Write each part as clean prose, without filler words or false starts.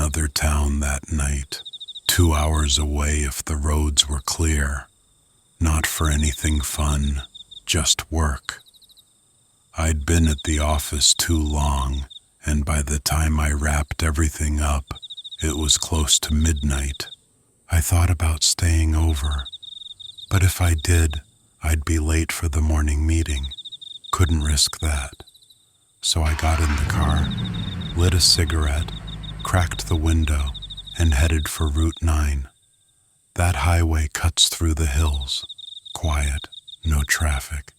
another town that night, 2 hours away if the roads were clear. Not for anything fun, just work. I'd been at the office too long, and by the time I wrapped everything up, it was close to midnight. I thought about staying over, but if I did, I'd be late for the morning meeting. Couldn't risk that. So I got in the car, lit a cigarette, cracked the window, and headed for Route 9. That highway cuts through the hills. Quiet, no traffic.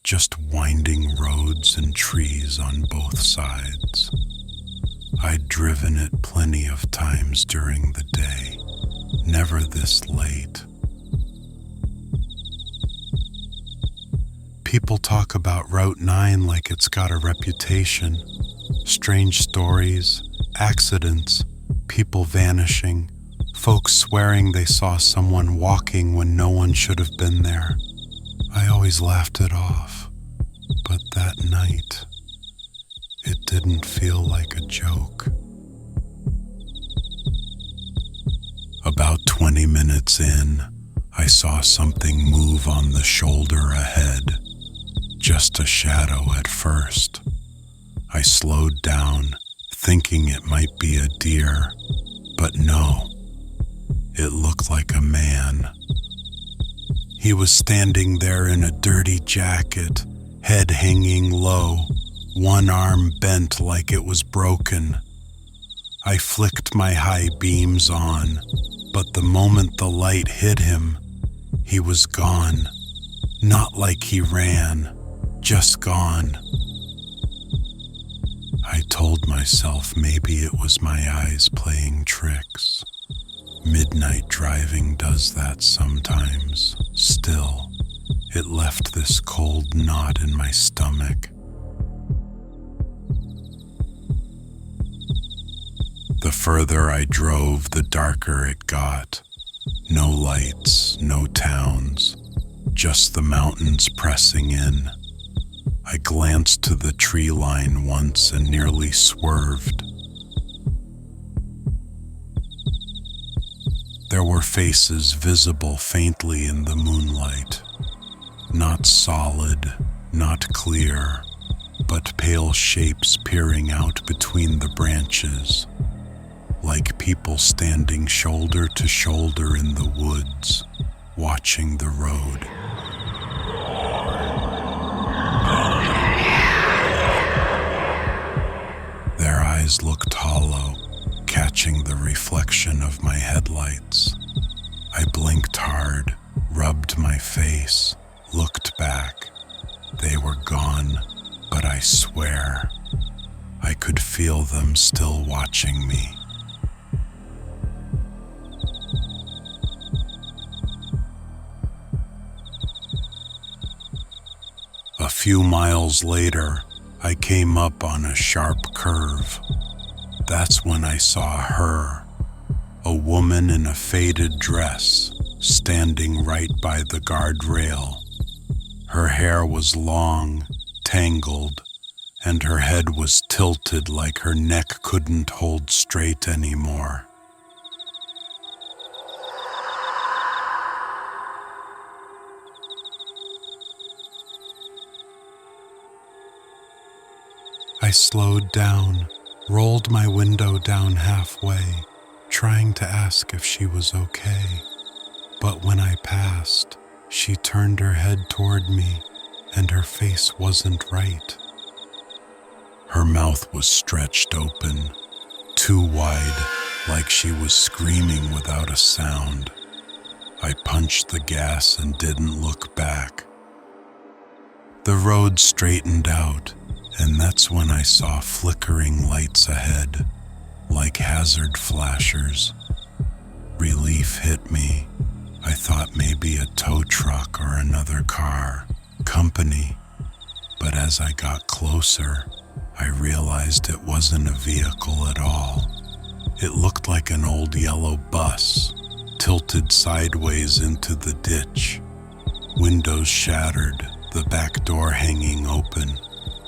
Just winding roads and trees on both sides. I'd driven it plenty of times during the day, never this late. People talk about Route 9 like it's got a reputation. Strange stories, accidents, people vanishing, folks swearing they saw someone walking when no one should have been there. I always laughed it off, but that night, it didn't feel like a joke. About 20 minutes in, I saw something move on the shoulder ahead. Just a shadow at first. I slowed down, thinking it might be a deer, but no, it looked like a man. He was standing there in a dirty jacket, head hanging low, one arm bent like it was broken. I flicked my high beams on, but the moment the light hit him, he was gone. Not like he ran, just gone. I told myself maybe it was my eyes playing tricks. Midnight driving does that sometimes. Still, it left this cold knot in my stomach. The further I drove, the darker it got. No lights, no towns, just the mountains pressing in. I glanced to the tree line once and nearly swerved. There were faces visible faintly in the moonlight. Not solid, not clear, but pale shapes peering out between the branches, like people standing shoulder to shoulder in the woods, watching the road. Their eyes looked hollow, catching the reflection of my headlights. I blinked hard, rubbed my face, looked back. They were gone, but I swear, I could feel them still watching me. A few miles later, I came up on a sharp curve. That's when I saw her, a woman in a faded dress, standing right by the guardrail. Her hair was long, tangled, and her head was tilted like her neck couldn't hold straight anymore. I slowed down, rolled my window down halfway, trying to ask if she was okay. But when I passed, she turned her head toward me, and her face wasn't right. Her mouth was stretched open, too wide, like she was screaming without a sound. I punched the gas and didn't look back. The road straightened out, and that's when I saw flickering lights ahead, like hazard flashers. Relief hit me. I thought maybe a tow truck or another car, company. But as I got closer, I realized it wasn't a vehicle at all. It looked like an old yellow bus, tilted sideways into the ditch. Windows shattered, the back door hanging open.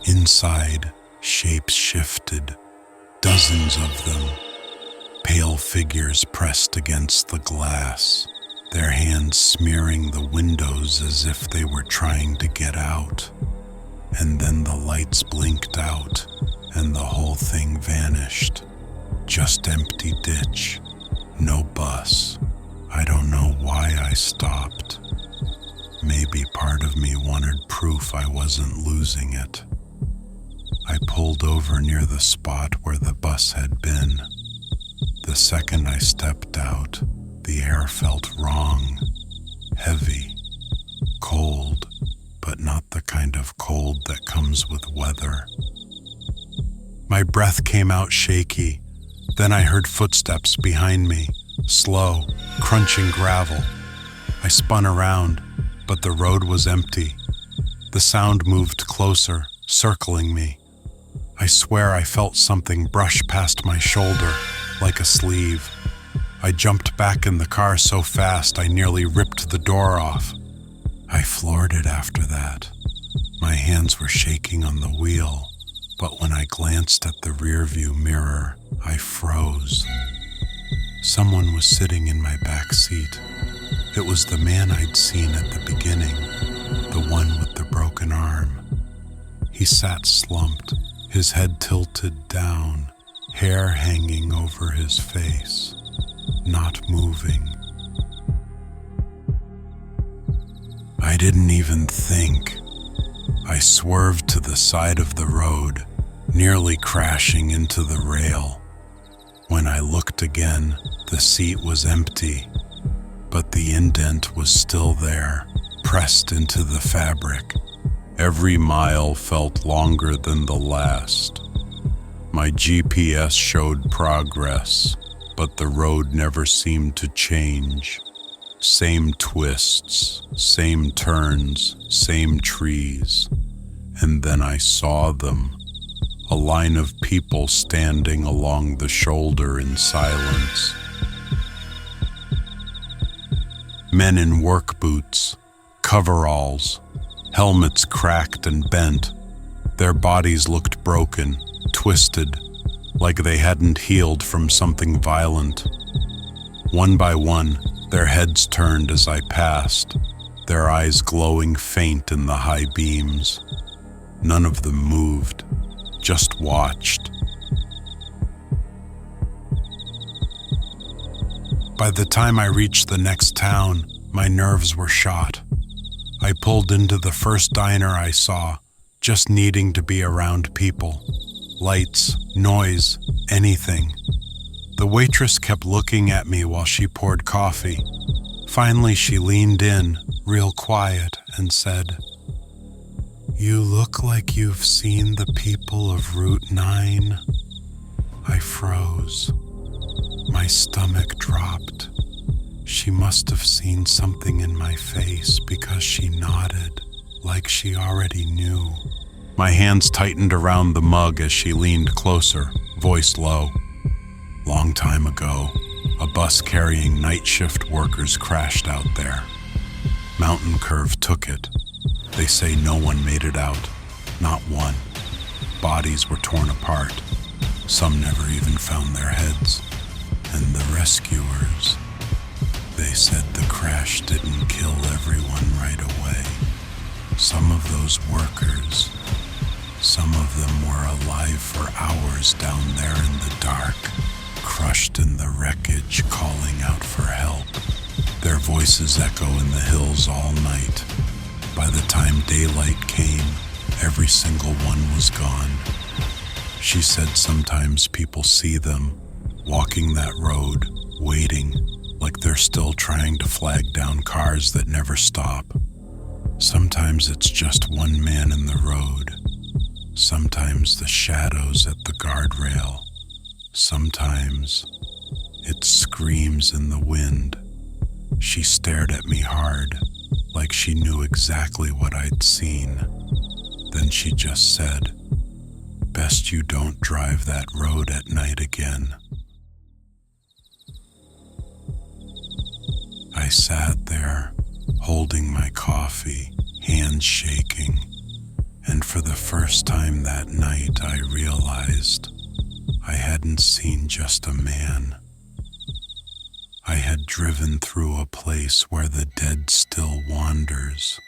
Inside, shapes shifted, dozens of them. Pale figures pressed against the glass, their hands smearing the windows as if they were trying to get out. And then the lights blinked out, and the whole thing vanished. Just empty ditch, no bus. I don't know why I stopped. Maybe part of me wanted proof I wasn't losing it. I pulled over near the spot where the bus had been. The second I stepped out, the air felt wrong, heavy, cold, but not the kind of cold that comes with weather. My breath came out shaky. Then I heard footsteps behind me, slow, crunching gravel. I spun around, but the road was empty. The sound moved closer, circling me. I swear I felt something brush past my shoulder, like a sleeve. I jumped back in the car so fast I nearly ripped the door off. I floored it after that. My hands were shaking on the wheel, but when I glanced at the rearview mirror, I froze. Someone was sitting in my back seat. It was the man I'd seen at the beginning, the one with the broken arm. He sat slumped, his head tilted down, hair hanging over his face, not moving. I didn't even think. I swerved to the side of the road, nearly crashing into the rail. When I looked again, the seat was empty, but the indent was still there, pressed into the fabric. Every mile felt longer than the last. My GPS showed progress, but the road never seemed to change. Same twists, same turns, same trees. And then I saw them, a line of people standing along the shoulder in silence. Men in work boots, coveralls, helmets cracked and bent. Their bodies looked broken, twisted, like they hadn't healed from something violent. One by one, their heads turned as I passed, their eyes glowing faint in the high beams. None of them moved, just watched. By the time I reached the next town, my nerves were shot. I pulled into the first diner I saw, just needing to be around people. Lights, noise, anything. The waitress kept looking at me while she poured coffee. Finally, she leaned in, real quiet, and said, "You look like you've seen the people of Route 9. I froze. My stomach dropped. She must have seen something in my face because she nodded, like she already knew. My hands tightened around the mug as she leaned closer, voice low. Long time ago, a bus carrying night shift workers crashed out there. Mountain Curve took it. They say no one made it out, not one. Bodies were torn apart. Some never even found their heads. And the rescuers, they said the crash didn't kill everyone right away. Some of those workers, some of them were alive for hours down there in the dark, crushed in the wreckage, calling out for help. Their voices echo in the hills all night. By the time daylight came, every single one was gone. She said sometimes people see them, walking that road, waiting, like they're still trying to flag down cars that never stop. Sometimes it's just one man in the road. Sometimes the shadows at the guardrail. Sometimes it screams in the wind. She stared at me hard, like she knew exactly what I'd seen. Then she just said, "Best you don't drive that road at night again." I sat there, holding my coffee, hands shaking, and for the first time that night I realized I hadn't seen just a man. had driven through a place where the dead still wanders,